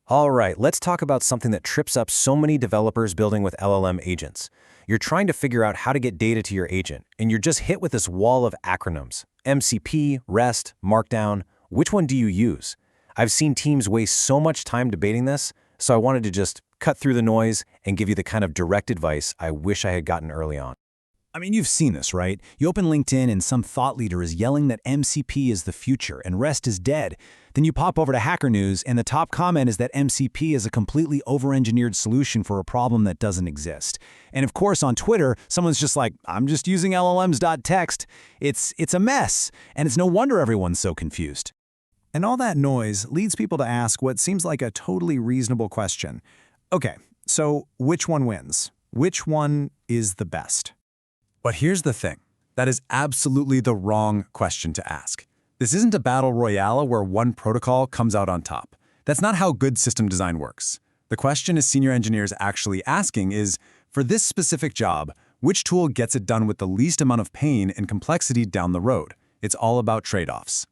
All right, let's talk about something that trips up so many developers building with LLM agents. You're trying to figure out how to get data to your agent, and you're just hit with this wall of acronyms. MCP, REST, Markdown. Which one do you use? I've seen teams waste so much time debating this, so I wanted to just cut through the noise and give you the kind of direct advice I wish I had gotten early on. I mean, you've seen this, right? You open LinkedIn and some thought leader is yelling that MCP is the future and REST is dead. Then you pop over to Hacker News and the top comment is that MCP is a completely over-engineered solution for a problem that doesn't exist. And of course, on Twitter, someone's just like, I'm just using llms.txt. It's a mess, and it's no wonder everyone's so confused. And all that noise leads people to ask what seems like a totally reasonable question. Okay, so which one wins? Which one is the best? But here's the thing. That is absolutely the wrong question to ask. This isn't a battle royale where one protocol comes out on top. That's not how good system design works. The question a senior engineer is actually asking is, for this specific job, which tool gets it done with the least amount of pain and complexity down the road? It's all about trade-offs.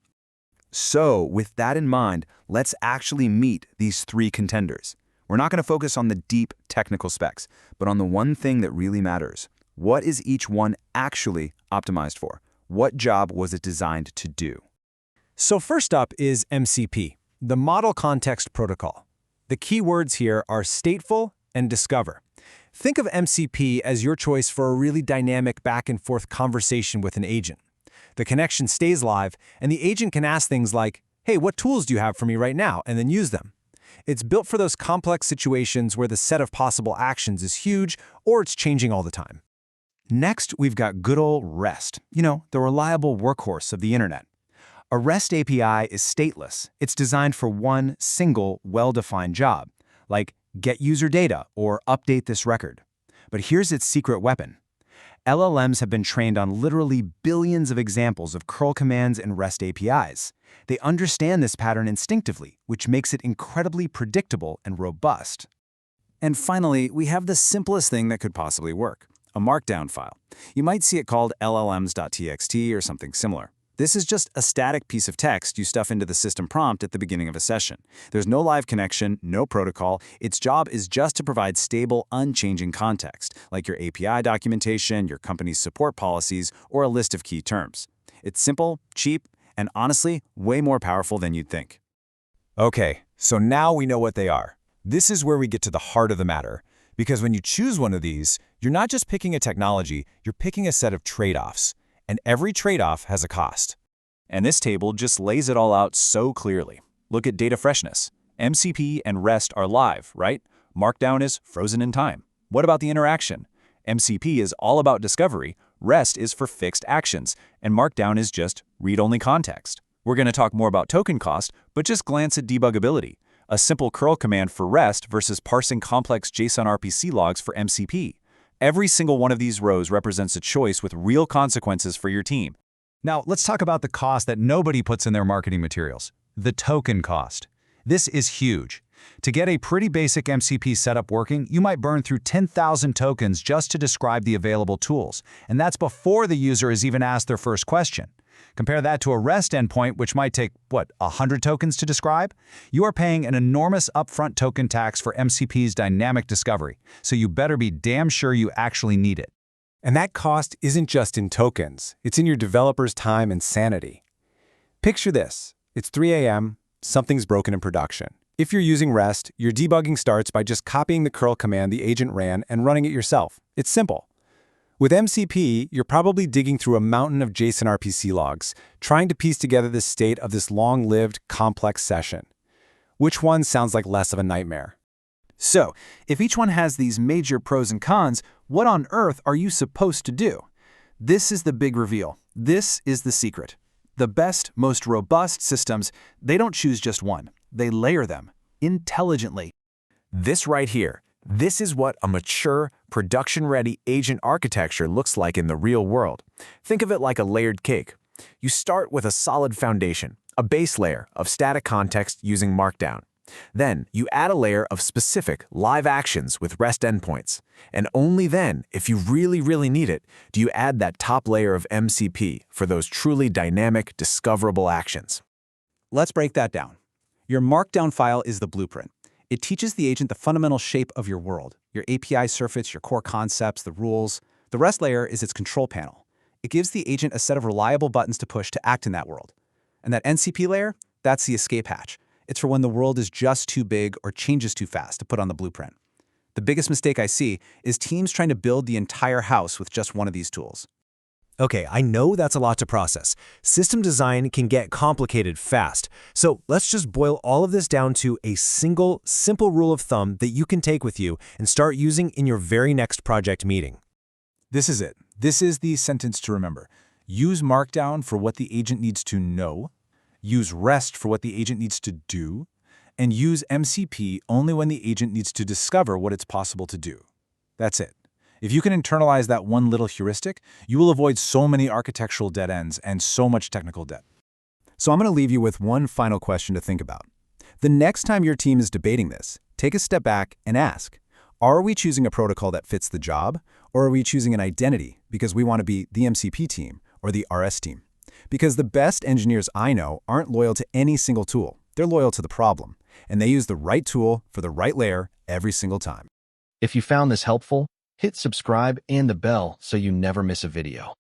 So, with that in mind, let's actually meet these three contenders. We're not going to focus on the deep technical specs, but on the one thing that really matters. What is each one actually optimized for? What job was it designed to do? So first up is MCP, the Model Context Protocol. The key words here are stateful and discover. Think of MCP as your choice for a really dynamic back-and-forth conversation with an agent. The connection stays live, and the agent can ask things like, hey, what tools do you have for me right now, and then use them. It's built for those complex situations where the set of possible actions is huge or it's changing all the time. Next, we've got good old REST, the reliable workhorse of the internet. A REST API is stateless. It's designed for one single, well-defined job, like get user data or update this record. But here's its secret weapon. LLMs have been trained on literally billions of examples of curl commands and REST APIs. They understand this pattern instinctively, which makes it incredibly predictable and robust. And finally, we have the simplest thing that could possibly work. A Markdown file. You might see it called llms.txt or something similar. This is just a static piece of text you stuff into the system prompt at the beginning of a session. There's no live connection, no protocol. Its job is just to provide stable, unchanging context, like your API documentation, your company's support policies, or a list of key terms. It's simple, cheap, and honestly, way more powerful than you'd think. Okay, so now we know what they are. This is where we get to the heart of the matter. Because when you choose one of these, you're not just picking a technology, you're picking a set of trade-offs. And every trade-off has a cost. And this table just lays it all out so clearly. Look at data freshness. MCP and REST are live, right? Markdown is frozen in time. What about the interaction? MCP is all about discovery, REST is for fixed actions, and Markdown is just read-only context. We're going to talk more about token cost, but just glance at debuggability. A simple curl command for REST versus parsing complex JSON-RPC logs for MCP. Every single one of these rows represents a choice with real consequences for your team. Now, let's talk about the cost that nobody puts in their marketing materials, the token cost. This is huge. To get a pretty basic MCP setup working, you might burn through 10,000 tokens just to describe the available tools, and that's before the user has even asked their first question. Compare that to a REST endpoint, which might take, 100 tokens to describe? You are paying an enormous upfront token tax for MCP's dynamic discovery, so you better be damn sure you actually need it. And that cost isn't just in tokens, it's in your developer's time and sanity. Picture this. It's 3 a.m., something's broken in production. If you're using REST, your debugging starts by just copying the curl command the agent ran and running it yourself. It's simple. With MCP, you're probably digging through a mountain of JSON-RPC logs, trying to piece together the state of this long-lived, complex session. Which one sounds like less of a nightmare? So, if each one has these major pros and cons, what on earth are you supposed to do? This is the big reveal. This is the secret. The best, most robust systems, they don't choose just one. They layer them intelligently. This right here. This is what a mature, production-ready agent architecture looks like in the real world. Think of it like a layered cake. You start with a solid foundation, a base layer of static context using Markdown. Then, you add a layer of specific live actions with REST endpoints. And only then, if you really need it, do you add that top layer of MCP for those truly dynamic, discoverable actions. Let's break that down. Your Markdown file is the blueprint. It teaches the agent the fundamental shape of your world, your API surface, your core concepts, the rules. The REST layer is its control panel. It gives the agent a set of reliable buttons to push to act in that world. And that NCP layer, that's the escape hatch. It's for when the world is just too big or changes too fast to put on the blueprint. The biggest mistake I see is teams trying to build the entire house with just one of these tools. Okay, I know that's a lot to process. System design can get complicated fast. So let's just boil all of this down to a single, simple rule of thumb that you can take with you and start using in your very next project meeting. This is it. This is the sentence to remember. Use Markdown for what the agent needs to know, use REST for what the agent needs to do, and use MCP only when the agent needs to discover what it's possible to do. That's it. If you can internalize that one little heuristic, you will avoid so many architectural dead ends and so much technical debt. So I'm going to leave you with one final question to think about. The next time your team is debating this, take a step back and ask, are we choosing a protocol that fits the job, or are we choosing an identity because we want to be the MCP team or the RS team? Because the best engineers I know aren't loyal to any single tool. They're loyal to the problem, and they use the right tool for the right layer every single time. If you found this helpful, hit subscribe and the bell so you never miss a video.